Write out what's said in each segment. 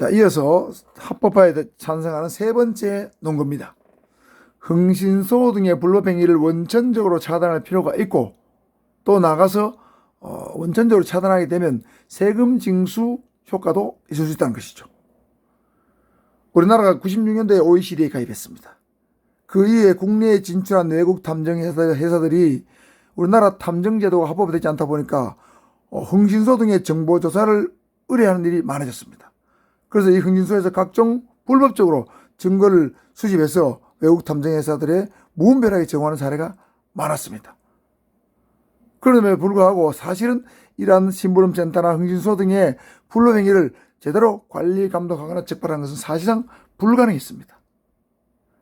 자, 이어서 합법화에 찬성하는 세 번째 논거입니다. 흥신소 등의 불법행위를 원천적으로 차단할 필요가 있고, 또 나가서 원천적으로 차단하게 되면 세금 징수 효과도 있을 수 있다는 것이죠. 우리나라가 96년도에 OECD에 가입했습니다. 그 이후에 국내에 진출한 외국 탐정 회사들이 우리나라 탐정제도가 합법되지 않다 보니까 흥신소 등의 정보조사를 의뢰하는 일이 많아졌습니다. 그래서 이 흥신소에서 각종 불법적으로 증거를 수집해서 외국 탐정회사들의 무분별하게 제공하는 사례가 많았습니다. 그럼에도 불구하고 사실은 이러한 심부름센터나 흥신소 등의 불법행위를 제대로 관리, 감독하거나 적발하는 것은 사실상 불가능했습니다.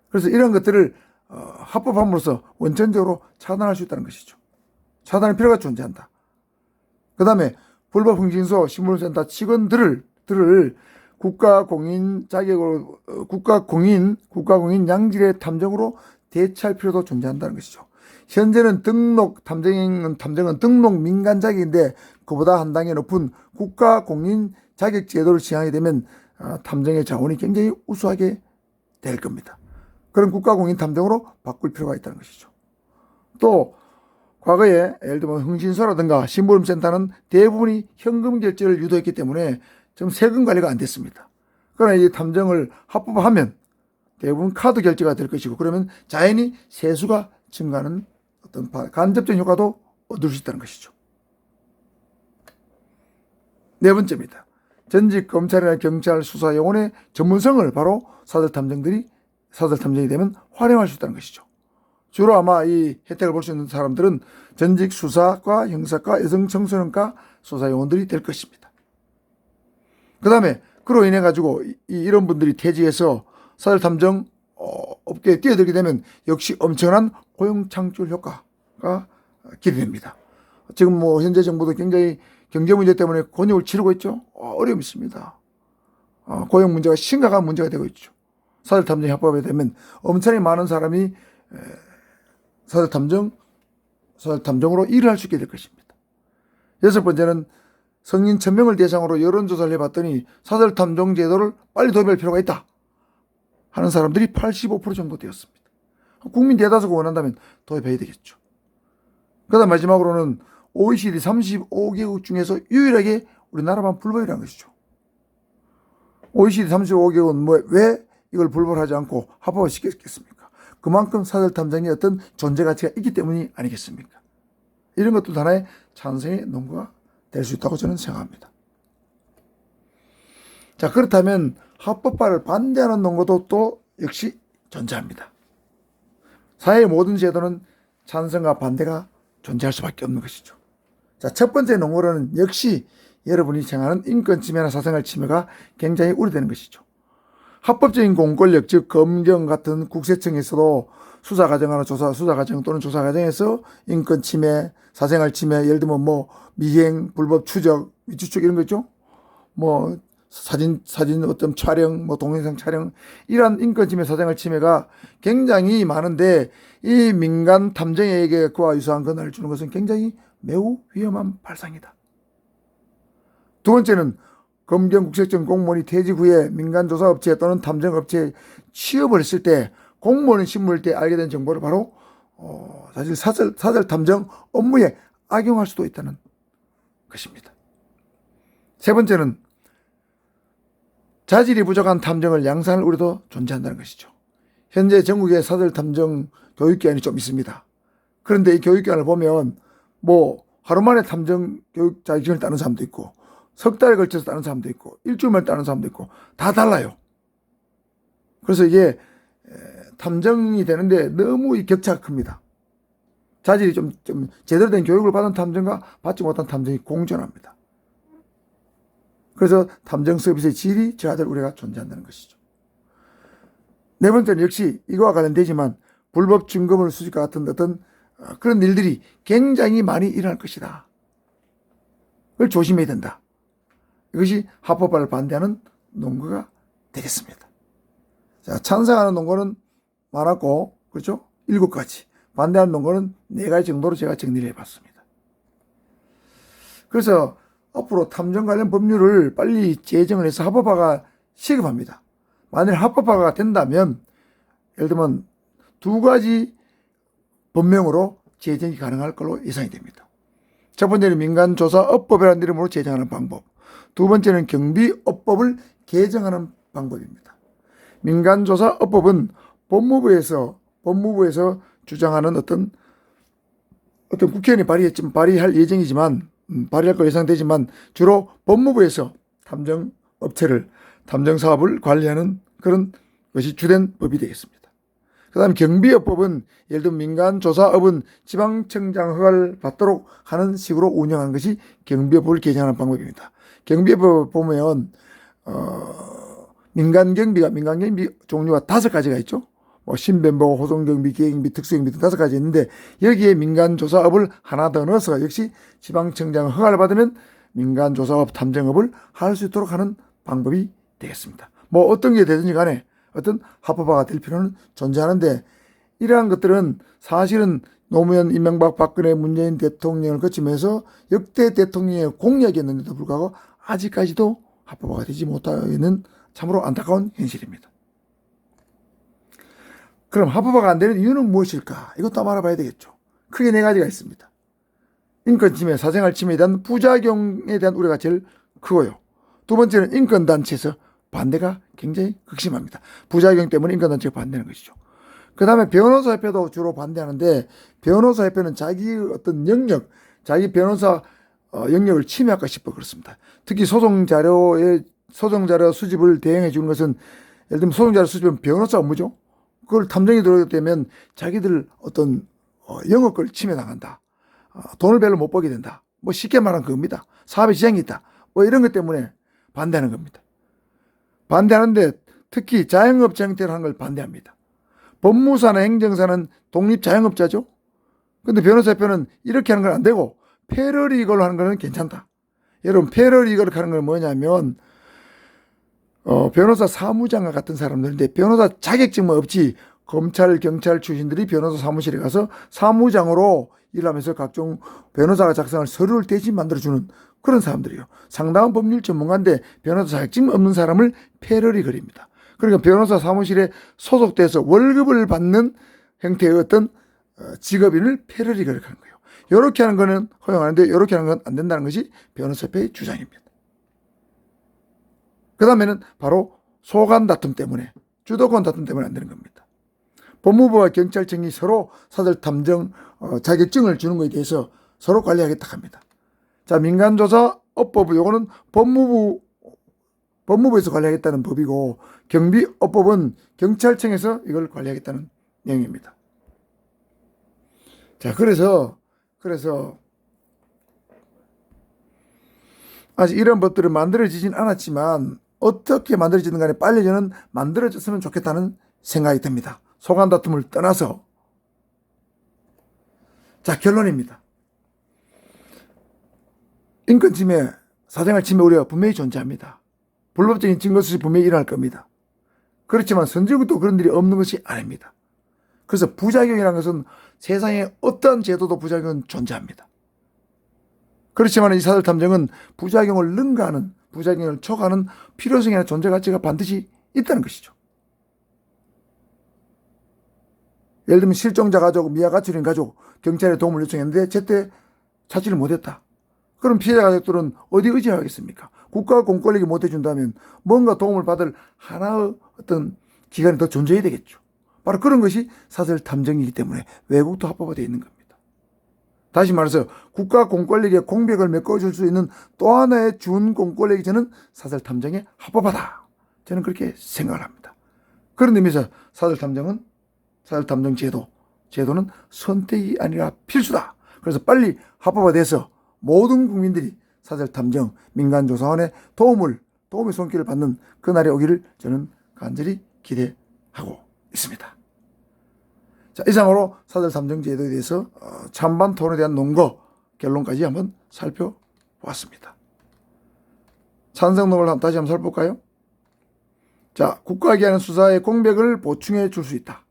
그래서 이런 것들을 합법함으로써 원천적으로 차단할 수 있다는 것이죠. 차단할 필요가 존재한다. 그 다음에 불법 흥신소 심부름센터 직원들을 국가공인 자격으로 국가공인 양질의 탐정으로 대체할 필요도 존재한다는 것이죠. 현재는 탐정은 등록 민간 자격인데 그보다 한 단계 높은 국가공인 자격 제도를 시행하게 되면 탐정의 자원이 굉장히 우수하게 될 겁니다. 그런 국가공인 탐정으로 바꿀 필요가 있다는 것이죠. 또 과거에 예를 들면 흥신소라든가 심부름센터는 대부분이 현금 결제를 유도했기 때문에 좀 세금 관리가 안 됐습니다. 그러나 이 탐정을 합법화하면 대부분 카드 결제가 될 것이고, 그러면 자연히 세수가 증가하는 어떤 간접적인 효과도 얻을 수 있다는 것이죠. 네 번째입니다. 전직 검찰이나 경찰 수사 요원의 전문성을 바로 사설 탐정이 되면 활용할 수 있다는 것이죠. 주로 아마 이 혜택을 볼 수 있는 사람들은 전직 수사과, 형사과, 여성청소년과 수사 요원들이 될 것입니다. 그 다음에 그로 인해 가지고 이런 분들이 퇴직해서 사설 탐정 업계에 뛰어들게 되면 역시 엄청난 고용 창출 효과가 기대됩니다. 지금 현재 정부도 굉장히 경제 문제 때문에 곤욕을 치르고 있죠. 어려움이 있습니다. 고용 문제가 심각한 문제가 되고 있죠. 사설 탐정이 합법이 되면 엄청나게 많은 사람이 사설 탐정으로 일을 할 수 있게 될 것입니다. 여섯 번째는 성인 1000명을 대상으로 여론조사를 해봤더니 사설 탐정 제도를 빨리 도입할 필요가 있다 하는 사람들이 85% 정도 되었습니다. 국민 대다수가 원한다면 도입해야 되겠죠. 그다음 마지막으로는 OECD 35개국 중에서 유일하게 우리나라만 불법이라는 것이죠. OECD 35개국은 왜 이걸 불법하지 않고 합법화 시켰겠습니까? 그만큼 사설 탐정의 어떤 존재 가치가 있기 때문이 아니겠습니까? 이런 것도 하나의 찬성의 논거가 될 수 있다고 저는 생각합니다. 자, 그렇다면 합법화를 반대하는 논거도 또 역시 존재합니다. 사회의 모든 제도는 찬성과 반대가 존재할 수밖에 없는 것이죠. 자, 첫 번째 논거로는 역시 여러분이 생각하는 인권 침해나 사생활 침해가 굉장히 우려되는 것이죠. 합법적인 공권력, 즉 검경 같은 국세청에서도 수사 과정 또는 조사 과정에서 인권 침해, 사생활 침해, 예를 들면 미행, 불법 추적, 위추적 이런 거 있죠. 사진 어떤 촬영, 동영상 촬영, 이러한 인권 침해, 사생활 침해가 굉장히 많은데 이 민간 탐정에게 그와 유사한 권한을 주는 것은 굉장히 매우 위험한 발상이다. 두 번째는 검경 국세청 공무원이 퇴직 후에 민간조사업체 또는 탐정업체에 취업을 했을 때 공무원 신분일 때 알게 된 정보를 바로 사실 사설 탐정 업무에 악용할 수도 있다는 것입니다. 세 번째는 자질이 부족한 탐정을 양산할 우려도 존재한다는 것이죠. 현재 전국에 사설 탐정 교육기관이 좀 있습니다. 그런데 이 교육기관을 보면 하루 만에 탐정 교육 자격증을 따는 사람도 있고 석 달에 걸쳐서 따는 사람도 있고 일주일 만에 따는 사람도 있고 다 달라요. 그래서 이게 탐정이 되는데 너무 이 격차가 큽니다. 자질이 좀 제대로 된 교육을 받은 탐정과 받지 못한 탐정이 공존합니다. 그래서 탐정 서비스의 질이 저하될 우려가 존재한다는 것이죠. 네 번째는 역시 이거와 관련되지만 불법 증거물 수집과 같은 어떤 그런 일들이 굉장히 많이 일어날 것이다. 그걸 조심해야 된다. 이것이 합법화를 반대하는 논거가 되겠습니다. 자, 찬성하는 논거는 많았고, 그렇죠? 7가지. 반대하는 논거는 4가지 정도로 제가 정리를 해봤습니다. 그래서 앞으로 탐정 관련 법률을 빨리 제정을 해서 합법화가 시급합니다. 만일 합법화가 된다면 예를 들면 두 가지 법명으로 제정이 가능할 걸로 예상이 됩니다. 첫 번째는 민간조사업법이라는 이름으로 제정하는 방법, 두 번째는 경비업법을 개정하는 방법입니다. 민간조사업법은 법무부에서 주장하는 어떤 국회의원이 발의할 예정이지만 발의할 거 예상되지만 주로 법무부에서 탐정사업을 관리하는 그런 것이 주된 법이 되겠습니다. 그 다음 경비업법은 예를 들면 민간조사업은 지방청장 허가를 받도록 하는 식으로 운영하는 것이 경비업법을 개정하는 방법입니다. 경비업법 보면 민간경비 종류가 5가지가 있죠. 신변보호, 호송경비, 기획경비, 특수경비 등 5가지 있는데 여기에 민간조사업을 하나 더 넣어서 역시 지방청장 허가를 받으면 민간조사업 탐정업을 할 수 있도록 하는 방법이 되겠습니다. 어떤 게 되든지 간에 어떤 합법화가 될 필요는 존재하는데 이러한 것들은 사실은 노무현, 이명박, 박근혜, 문재인 대통령을 거치면서 역대 대통령의 공약이었는데도 불구하고 아직까지도 합법화가 되지 못하고 있는 참으로 안타까운 현실입니다. 그럼 합법화가 안 되는 이유는 무엇일까? 이것도 한번 알아봐야 되겠죠. 크게 4가지가 있습니다. 인권침해, 사생활 침해에 대한 부작용에 대한 우려가 제일 크고요. 두 번째는 인권단체에서 반대가 굉장히 극심합니다. 부작용 때문에 인권단체가 반대하는 것이죠. 그 다음에 변호사협회도 주로 반대하는데 변호사협회는 자기 어떤 영역, 자기 변호사 영역을 침해할까 싶어 그렇습니다. 특히 소송자료 수집을 대행해 주는 것은 예를 들면 소송자료 수집은 변호사 업무죠. 그걸 탐정이 들어오게 되면 자기들 어떤 영업을 침해당한다. 돈을 별로 못 벌게 된다. 쉽게 말하면 그겁니다. 사업에 지장이 있다. 이런 것 때문에 반대하는 겁니다. 반대하는데 특히 자영업자 형태로 하는 걸 반대합니다. 법무사나 행정사는 독립자영업자죠. 근데 변호사협회는 이렇게 하는 건 안 되고 패러리걸로 하는 거는 괜찮다. 여러분 패러리걸 하는 건 뭐냐면 변호사 사무장과 같은 사람들인데 변호사 자격증만 없지 검찰, 경찰 출신들이 변호사 사무실에 가서 사무장으로 일하면서 각종 변호사가 작성할 서류를 대신 만들어주는 그런 사람들이요. 상당한 법률 전문가인데 변호사 자격증 없는 사람을 패러리걸입니다. 그러니까 변호사 사무실에 소속돼서 월급을 받는 형태의 어떤 직업인을 패러리걸 하는 거예요. 이렇게 하는 거는 허용하는데 이렇게 하는 건 안 된다는 것이 변호사협회의 주장입니다. 그 다음에는 바로 소관 다툼 때문에, 주도권 다툼 때문에 안 되는 겁니다. 법무부와 경찰청이 서로 사설 탐정 자격증을 주는 것에 대해서 서로 관리하겠다 합니다. 자, 민간조사업법, 요거는 법무부에서 관리하겠다는 법이고, 경비업법은 경찰청에서 이걸 관리하겠다는 내용입니다. 자, 그래서 아직 이런 법들은 만들어지진 않았지만 어떻게 만들어지든 간에 빨리 저는 만들어졌으면 좋겠다는 생각이 듭니다. 소관 다툼을 떠나서. 자, 결론입니다. 인권 침해, 사생활 침해 우려 분명히 존재합니다. 불법적인 증거 수집 분명히 일어날 겁니다. 그렇지만 선진국도 그런 일이 없는 것이 아닙니다. 그래서 부작용이라는 것은 세상에 어떤 제도도 부작용은 존재합니다. 그렇지만 이 사설 탐정은 부작용을 능가하는, 부작용을 초과하는 필요성이나 존재 가치가 반드시 있다는 것이죠. 예를 들면 실종자 가족, 미아 가출인 가족, 경찰에 도움을 요청했는데 제때 찾지를 못했다. 그럼 피해자 가족들은 어디 의지하겠습니까? 국가가 공권력이 못 해준다면 뭔가 도움을 받을 하나의 어떤 기관이 더 존재해야 되겠죠. 바로 그런 것이 사설 탐정이기 때문에 외국도 합법화되어 있는 겁니다. 다시 말해서 국가 공권력의 공백을 메꿔줄 수 있는 또 하나의 준 공권력이 저는 사설 탐정의 합법화다. 저는 그렇게 생각을 합니다. 그런 의미에서 사설 탐정 제도는 선택이 아니라 필수다. 그래서 빨리 합법화돼서 모든 국민들이 사설 탐정, 민간조사원의 도움의 손길을 받는 그날이 오기를 저는 간절히 기대하고 있습니다. 자, 이상으로 사설 탐정 제도에 대해서 찬반 토론에 대한 논거 결론까지 한번 살펴보았습니다. 찬성론을 다시 한번 살펴볼까요? 자, 국가가 기하는 수사의 공백을 보충해 줄 수 있다.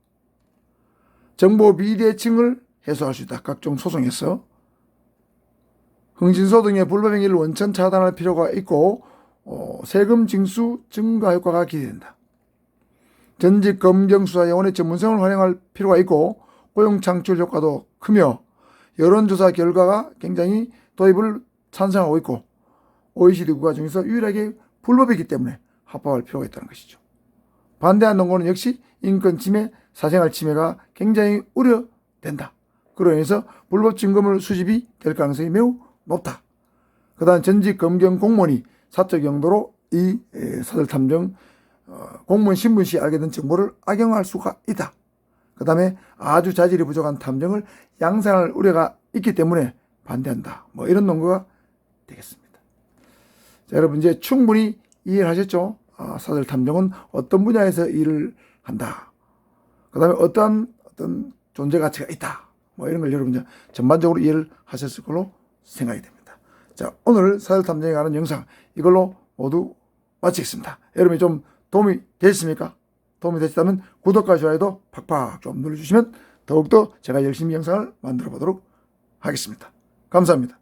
정보 비대칭을 해소할 수 있다. 각종 소송에서 흥신소 등의 불법 행위를 원천 차단할 필요가 있고 세금 징수 증가 효과가 기대된다. 전직 검경수사요원의 전문성을 활용할 필요가 있고 고용 창출 효과도 크며 여론조사 결과가 굉장히 도입을 찬성하고 있고 OECD 국가 중에서 유일하게 불법이기 때문에 합법할 필요가 있다는 것이죠. 반대하는 논거는 역시 인권 침해, 사생활 침해가 굉장히 우려된다. 그로 인해서 불법 증거물 수집이 될 가능성이 매우 높다. 그 다음 전직 검경 공무원이 사적 용도로 이 사설탐정 공무원 신분 시 알게 된 정보를 악용할 수가 있다. 그 다음에 아주 자질이 부족한 탐정을 양산할 우려가 있기 때문에 반대한다. 뭐 이런 논거가 되겠습니다. 자, 여러분 이제 충분히 이해를 하셨죠? 사설탐정은 어떤 분야에서 일을 한다. 그 다음에 어떤 존재 가치가 있다. 뭐 이런 걸 여러분 이제 전반적으로 이해를 하셨을 걸로 생각이 됩니다. 자, 오늘 사설탐정에 관한 영상 이걸로 모두 마치겠습니다. 여러분이 좀 도움이 되셨습니까? 도움이 되셨다면 구독과 좋아요도 팍팍 좀 눌러주시면 더욱더 제가 열심히 영상을 만들어 보도록 하겠습니다. 감사합니다.